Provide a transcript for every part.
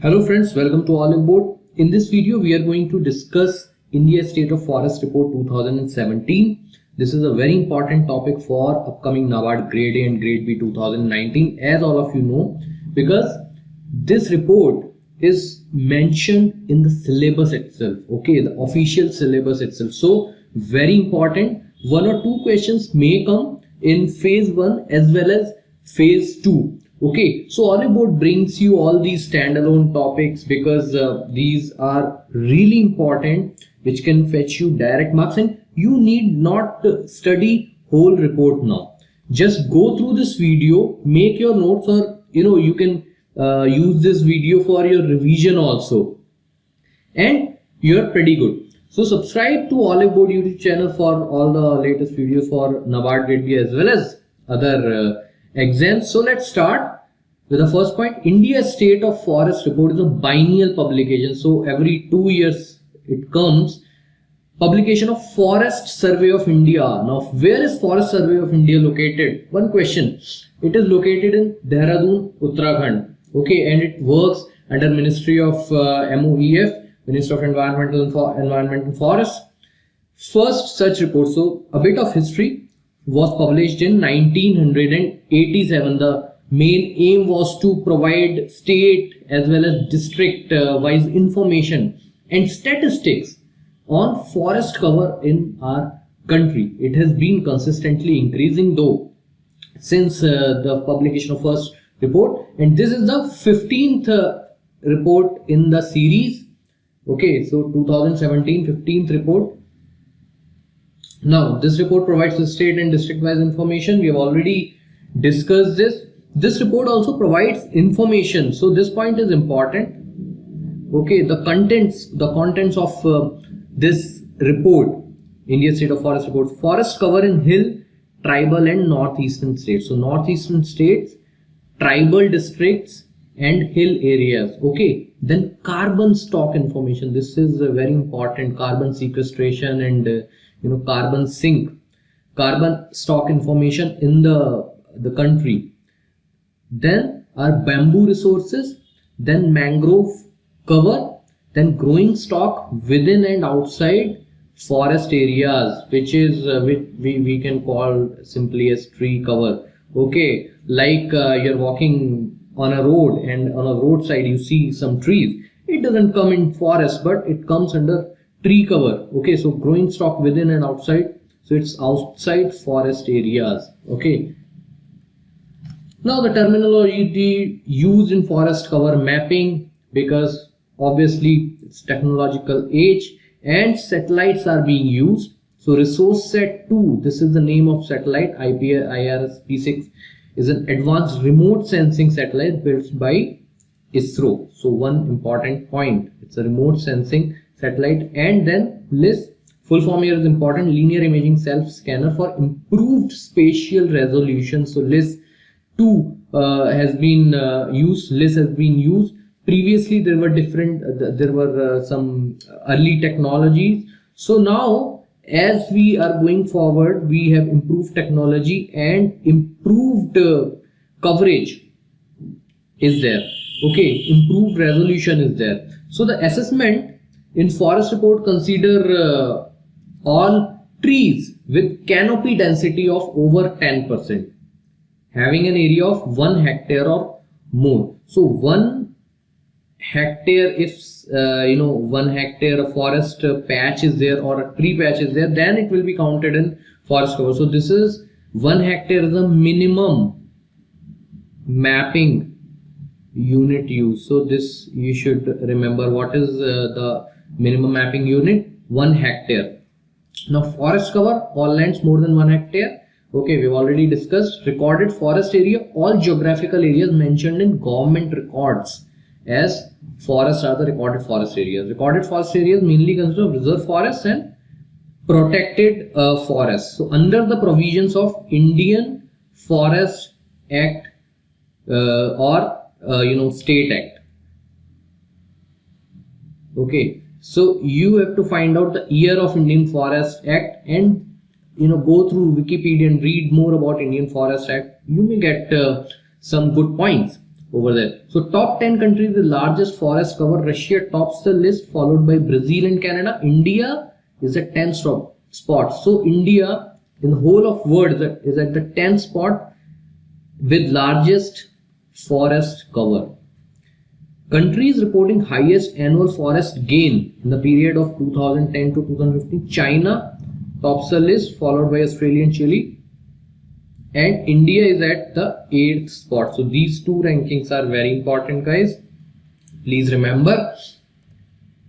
Hello friends, welcome to Oliveboard. In this video, we are going to discuss India State of Forest Report 2017. This is a very important topic for upcoming NABARD Grade A and Grade B 2019, as all of you know, because this report is mentioned in the syllabus itself, okay, the official syllabus itself. So very important. One or two questions may come in phase 1 as well as phase 2. Okay, so Oliveboard brings you all these standalone topics because these are really important, which can fetch you direct marks, and you need not study whole report now. Just go through this video, make your notes, or you can use this video for your revision also, and you're pretty good. So subscribe to Oliveboard YouTube channel for all the latest videos for NABARD Grade B as well as other exams. So let's start with the first point. India State of Forest Report is a biennial publication. So every 2 years it comes. Publication of Forest Survey of India. Now where is Forest Survey of India located? One question. It is located in Dehradun, Uttarakhand. Okay, and it works under Ministry of MOEF, Minister of Environment and Forest. First such report, so a bit of history, was published in 1987. The main aim was to provide state as well as district wise information and statistics on forest cover in our country. It has been consistently increasing though since the publication of first report, and this is the 15th report in the series. Okay, so 2017 15th report. Now this report provides the state and district wise information. We have already discussed this. This report also provides information, so this point is important. Okay, the contents of this report, India State of Forest Report: forest cover in hill, tribal and northeastern states. So northeastern states, tribal districts and hill areas. Okay, then carbon stock information. This is very important. Carbon sequestration and carbon sink, carbon stock information in the country. Then our bamboo resources, then mangrove cover, then growing stock within and outside forest areas, which is which we can call simply as tree cover. Okay, like you're walking on a road and on a roadside you see some trees. It doesn't come in forest, but it comes under tree cover. Okay, so growing stock within and outside, so it's outside forest areas. Okay, now the terminology used in forest cover: mapping, because obviously it's technological age and satellites are being used. So resource set 2, this is the name of satellite. IRS-P6 is an advanced remote sensing satellite built by ISRO. So one important point, it's a remote sensing satellite. And then LIS, full form here is important: linear imaging self scanner for improved spatial resolution. So LIS 2 has been used. LIS has been used. Previously there were some early technologies. So now as we are going forward, we have improved technology and improved coverage is there. Okay, improved resolution is there. So the assessment in forest report consider all trees with canopy density of over 10%, having an area of 1 hectare or more. So 1 hectare, if 1 hectare of forest patch is there or a tree patch is there, then it will be counted in forest cover. So this is 1 hectare is the minimum mapping unit use. So this you should remember. What is the minimum mapping unit? 1 hectare. Now forest cover, all lands more than 1 hectare. Okay, we've already discussed. Recorded forest area, all geographical areas mentioned in government records as forests are the recorded forest areas. Recorded forest areas mainly consist of reserve forests and protected forests. So under the provisions of Indian Forest Act or State Act. Okay, so you have to find out the year of Indian Forest Act and go through Wikipedia and read more about Indian Forest Act. You may get some good points. over there. So top 10 countries with largest forest cover. Russia tops the list, followed by Brazil and Canada. India is at 10th spot. So India in the whole of world is at the 10th spot with largest forest cover. Countries reporting highest annual forest gain in the period of 2010 to 2015. China tops the list, followed by Australia and Chile. And India is at the 8th spot. So these two rankings are very important, guys. Please remember.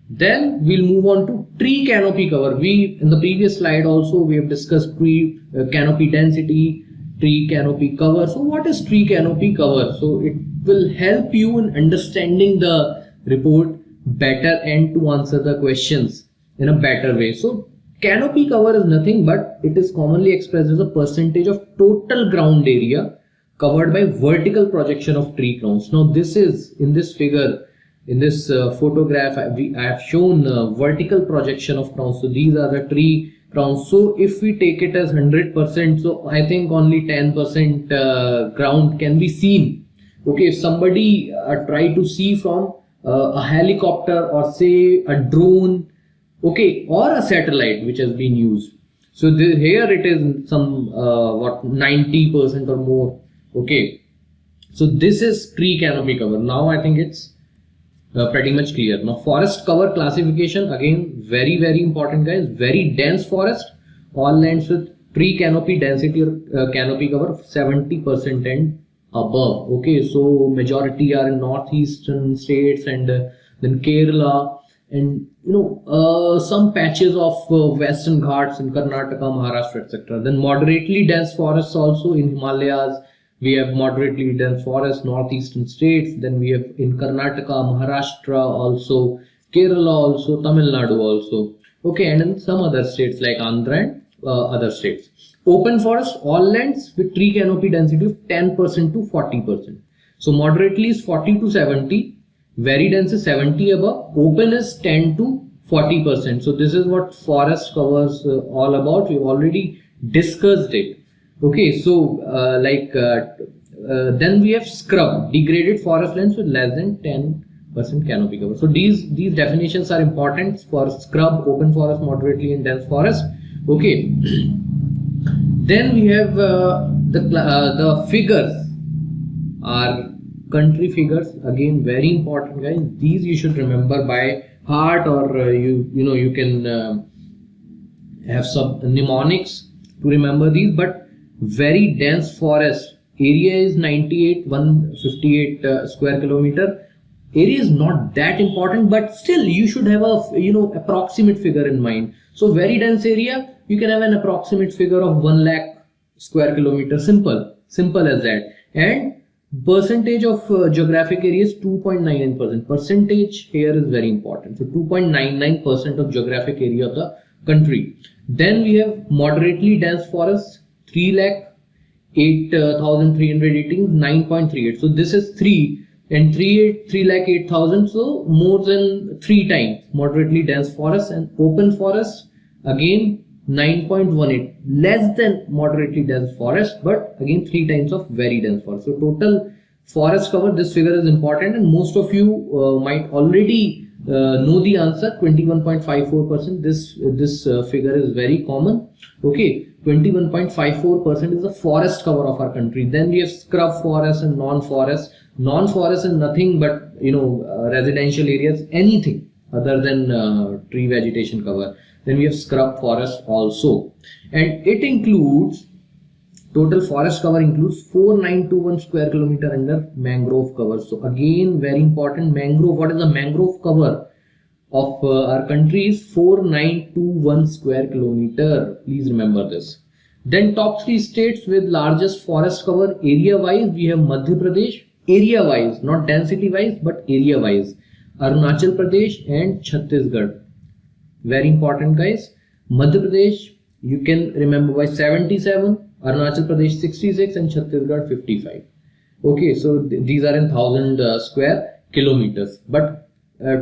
Then we'll move on to tree canopy cover. In the previous slide also we have discussed tree canopy density, tree canopy cover. So what is tree canopy cover? So it will help you in understanding the report better and to answer the questions in a better way. So canopy cover is nothing but it is commonly expressed as a percentage of total ground area covered by vertical projection of tree crowns. Now this is in this figure, in this photograph, I have shown vertical projection of crowns. So these are the tree crowns. So if we take it as 100%, so I think only 10% ground can be seen. Okay, if somebody try to see from a helicopter or say a drone, okay, or a satellite which has been used. So here it is some 90% or more. Okay, so this is tree canopy cover. Now I think it's pretty much clear. Now forest cover classification, again very important, guys. Very dense forest, all lands with tree canopy density or canopy cover of 70% and above. Okay, so majority are in northeastern states and then Kerala, and some patches of western ghats in Karnataka, Maharashtra, etc. Then moderately dense forests also in Himalayas. We have moderately dense forests, northeastern states. Then we have in Karnataka, Maharashtra also, Kerala also, Tamil Nadu also. Okay, and in some other states like Andhra and other states. Open forest, all lands with tree canopy density of 10% to 40%. So moderately is 40 to 70, very dense is 70 above, open is 10 to 40%. So this is what forest covers all about. We've already discussed it. Okay, so then we have scrub, degraded forest lands with less than 10% canopy cover. So these definitions are important for scrub, open forest, moderately and dense forest. Okay. Then we have the figures are country figures, again very important, guys. These you should remember by heart, or you can have some mnemonics to remember these. But very dense forest area is 158 square kilometer. Area is not that important, but still you should have a approximate figure in mind. So very dense area, you can have an approximate figure of 1 lakh square kilometer. Simple as that. And percentage of geographic area is 2.99%. Percentage here is very important. So 2.99% of geographic area of the country. Then we have moderately dense forests, 3,08,318, 9.38. So this is 3 and 3,08,000. So more than 3 times moderately dense forest. And open forest again 9.18, less than moderately dense forest, but again 3 times of very dense forest. So total forest cover, this figure is important, and most of you might already know the answer, 21.54%. This figure is very common. Okay, 21.54% is the forest cover of our country. Then we have scrub forest and non-forest. Non-forest is nothing but residential areas, anything other than tree vegetation cover. Then we have scrub forest also, and it includes, total forest cover includes 4921 square kilometer under mangrove cover. So again very important, mangrove, what is the mangrove cover of our country is 4921 square kilometer. Please remember this. Then top 3 states with largest forest cover area wise, we have Madhya Pradesh, area wise, not density wise but area wise, Arunachal Pradesh and Chhattisgarh. Very important, guys. Madhya Pradesh you can remember by 77, Arunachal Pradesh 66 and Chhattisgarh 55. Okay, so these are in 1000 square kilometers, but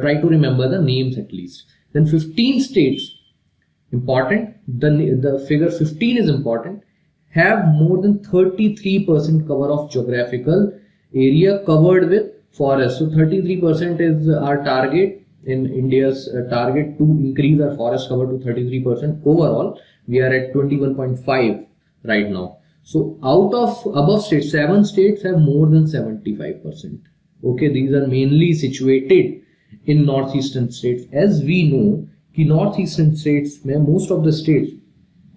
try to remember the names at least. Then 15 states, important, the figure 15 is important, have more than 33% cover of geographical area covered with forest. So 33% is our target in India's target to increase our forest cover to 33%. Overall, we are at 21.5 right now. So out of above states, 7 states have more than 75%. Okay, these are mainly situated in northeastern states. As we know, कि northeastern states, most of the states,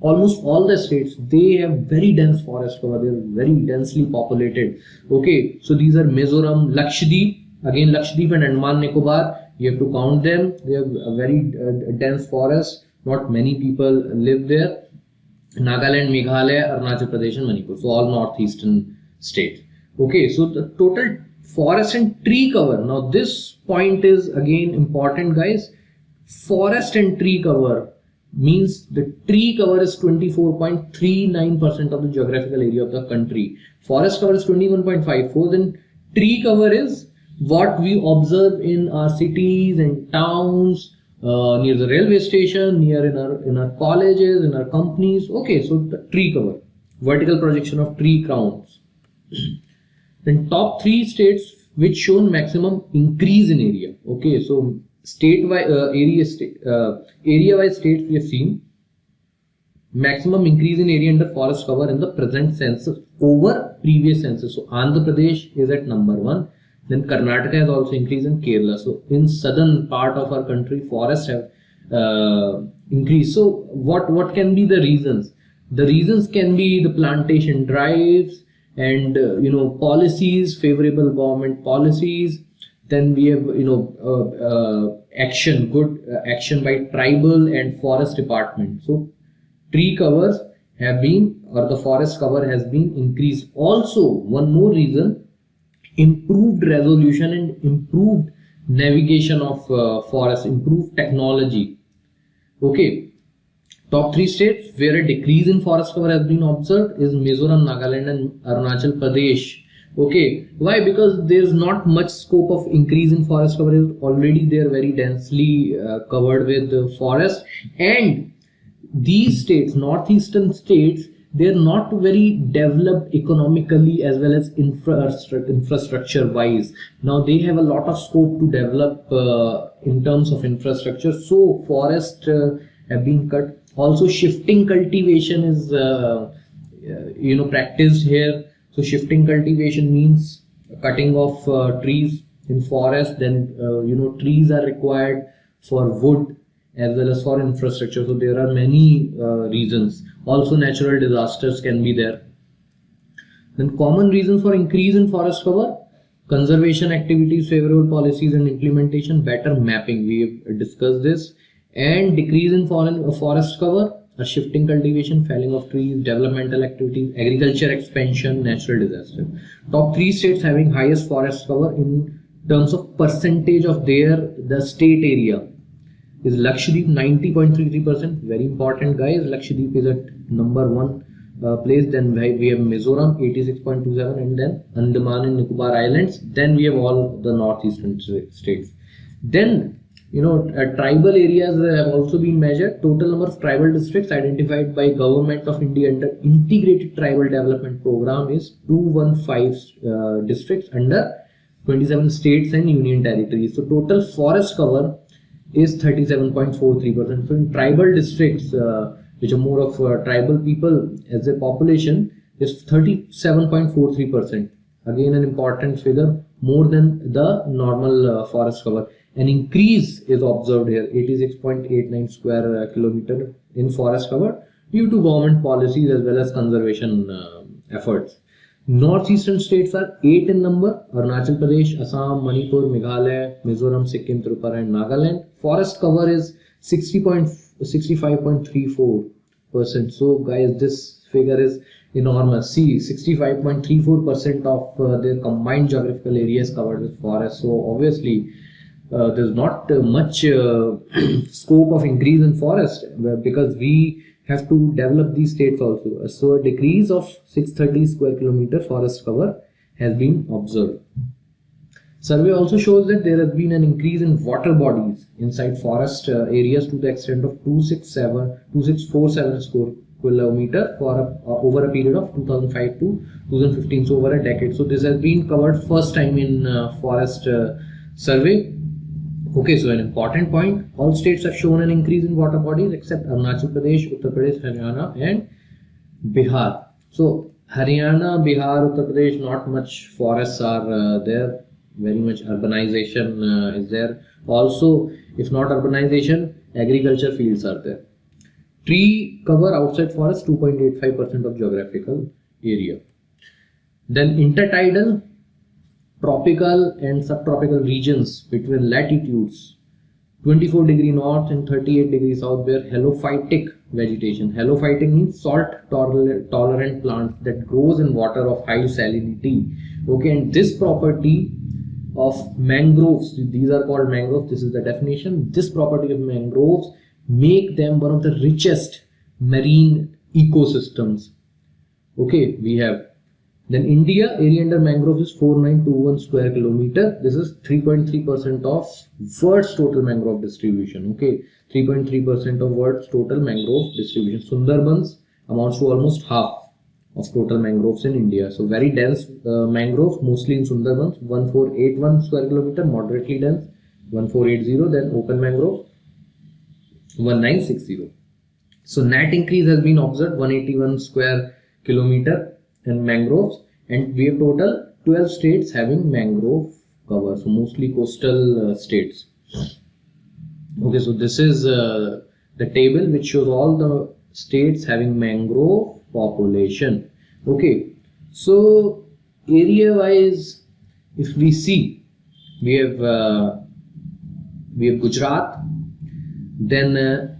almost all the states, they have very dense forest cover. They are very densely populated. Okay, so these are Mizoram, Lakshadweep. Again, Lakshadweep and Andaman Nicobar, you have to count them. They have a very dense forest. Not many people live there. Nagaland, Meghalaya, Arunachal Pradesh and Manipur. So all northeastern states. Okay, so the total forest and tree cover. Now this point is again important, guys. Forest and tree cover means the tree cover is 24.39% of the geographical area of the country. Forest cover is 21.54. Then tree cover is what we observe in our cities and towns, near the railway station, near in our colleges, in our companies. Okay, so the tree cover, vertical projection of tree crowns. Then top 3 states which shown maximum increase in area. Okay, so statewide area-wise states we have seen maximum increase in area under forest cover in the present census over previous census. So Andhra Pradesh is at number 1. Then Karnataka has also increased in Kerala. So in southern part of our country, forests have increased. So what can be the reasons? The reasons can be the plantation drives and policies, favorable government policies. Then we have action, good action by tribal and forest department. So tree covers have been, or the forest cover has been increased. Also, one more reason, improved resolution and improved navigation of forest, improved technology. Okay, top 3 states where a decrease in forest cover has been observed is Mizoram, Nagaland and Arunachal Pradesh. Okay, why? Because there is not much scope of increase in forest cover. Already they are very densely covered with forest, and these states, northeastern states, they are not very developed economically as well as infrastructure wise. Now they have a lot of scope to develop in terms of infrastructure. So forests have been cut. Also shifting cultivation is practiced here. So shifting cultivation means cutting of trees in forest. Then trees are required for wood as well as for infrastructure. So there are many reasons. Also natural disasters can be there. Then common reasons for increase in forest cover: conservation activities, favorable policies and implementation, better mapping, we have discussed this. And decrease in forest cover, a shifting cultivation, felling of trees, developmental activities, agriculture expansion, natural disaster. Top 3 states having highest forest cover in terms of percentage of the state area is Lakshadweep, 90.33%. Very important, guys. Lakshadweep is at number 1 place. Then we have Mizoram, 86.27, and then Andaman and Nicobar Islands. Then we have all the northeastern states. Then tribal areas have also been measured. Total number of tribal districts identified by Government of India under Integrated Tribal Development Program is 215 districts under 27 states and union territories. So total forest cover is 37.43%. So in tribal districts, which are more of tribal people as a population, is 37.43%. Again, an important figure, more than the normal forest cover. An increase is observed here, 86.89 square kilometer in forest cover due to government policies as well as conservation efforts. Northeastern states are 8 in number: Arunachal Pradesh, Assam, Manipur, Meghalaya, Mizoram, Sikkim, Tripura and Nagaland. Forest cover is 65.34%. So guys, this figure is enormous. See, 65.34% of their combined geographical area is covered with forest. So obviously there's not much scope of increase in forest because we have to develop these states also. So a decrease of 630 square kilometer forest cover has been observed. Survey also shows that there has been an increase in water bodies inside forest areas to the extent of 2647 kilometer for over a period of 2005 to 2015, so over a decade. So this has been covered first time in forest survey. Okay, so an important point, all states have shown an increase in water bodies except Arunachal Pradesh, Uttar Pradesh, Haryana and Bihar. So Haryana, Bihar, Uttar Pradesh, not much forests are there, very much urbanization is there. Also, if not urbanization, agriculture fields are there. Tree cover outside forest 2.85% of geographical area. Then intertidal, tropical and subtropical regions between latitudes 24 degree north and 38 degree south bear helophytic vegetation. Helophytic means salt tolerant plants that grows in water of high salinity. Okay, and this property of mangroves, these are called mangroves, this is the definition. This property of mangroves make them one of the richest marine ecosystems. Okay, we have then India, area under mangroves is 4921 square kilometer. This is 3.3% of world's total mangrove distribution. Okay, 3.3% of world's total mangrove distribution. Sundarbans amounts to almost half of total mangroves in India. So very dense mangroves, mostly in Sundarbans, 1481 square kilometer, moderately dense 1480. Then open mangrove 1960. So net increase has been observed 181 square kilometer in mangroves, and we have total 12 states having mangrove cover, so mostly coastal states. Okay, so this is the table which shows all the states having mangrove population. Okay, so area wise, if we see, we have Gujarat, then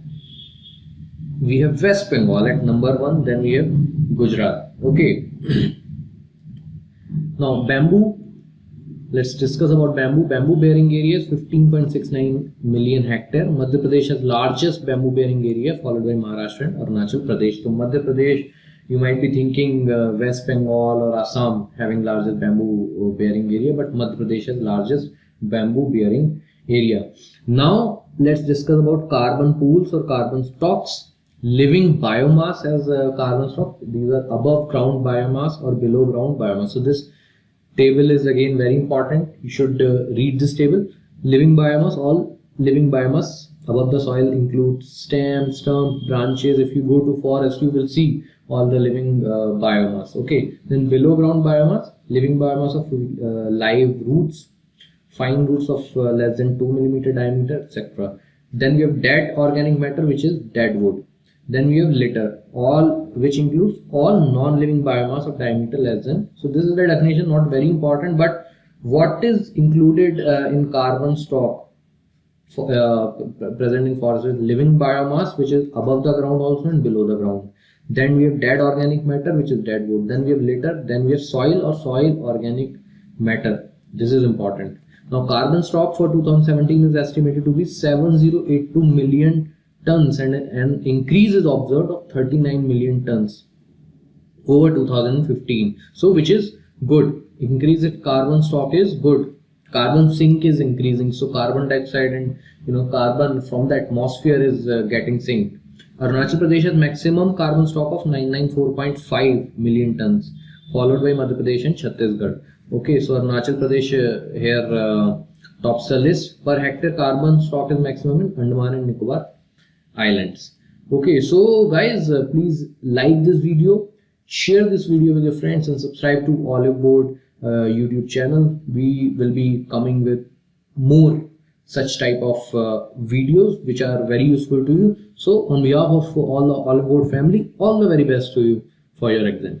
we have West Bengal at number 1, then we have Gujarat. Okay. Now bamboo, let's discuss about bamboo. Bamboo bearing area is 15.69 million hectare. Madhya Pradesh has largest bamboo bearing area, followed by Maharashtra and Arunachal Pradesh. So Madhya Pradesh, you might be thinking West Bengal or Assam having largest bamboo bearing area, but Madhya Pradesh has largest bamboo bearing area. Now let's discuss about carbon pools or carbon stocks. Living biomass as a carbon stock, these are above ground biomass or below ground biomass. So this table is again very important, you should read this table. Living biomass, all living biomass above the soil includes stems, stumps, branches. If you go to forest, you will see all the living biomass. Okay, then below ground biomass, living biomass of live roots, fine roots of less than 2 millimeter diameter, etc. Then we have dead organic matter, which is dead wood. Then we have litter, all which includes all non-living biomass of diameter less than. So this is the definition, not very important, but what is included in carbon stock present in forest is living biomass, which is above the ground also and below the ground. Then we have dead organic matter, which is dead wood. Then we have litter. Then we have soil or soil organic matter. This is important. Now carbon stock for 2017 is estimated to be 7082 million tons, and an increase is observed of 39 million tons over 2015. So which is good. Increase in carbon stock is good. Carbon sink is increasing, so carbon dioxide and carbon from the atmosphere is getting synced. Arunachal Pradesh has maximum carbon stock of 994.5 million tons, followed by Madhya Pradesh and Chhattisgarh. Okay, so Arunachal Pradesh here tops the list. Per hectare carbon stock is maximum in Andaman and Nicobar Islands. Okay, so guys, please like this video, share this video with your friends, and subscribe to Oliveboard YouTube channel. We will be coming with more such type of videos which are very useful to you. So on behalf of all the Oliveboard family, all the very best to you for your exam.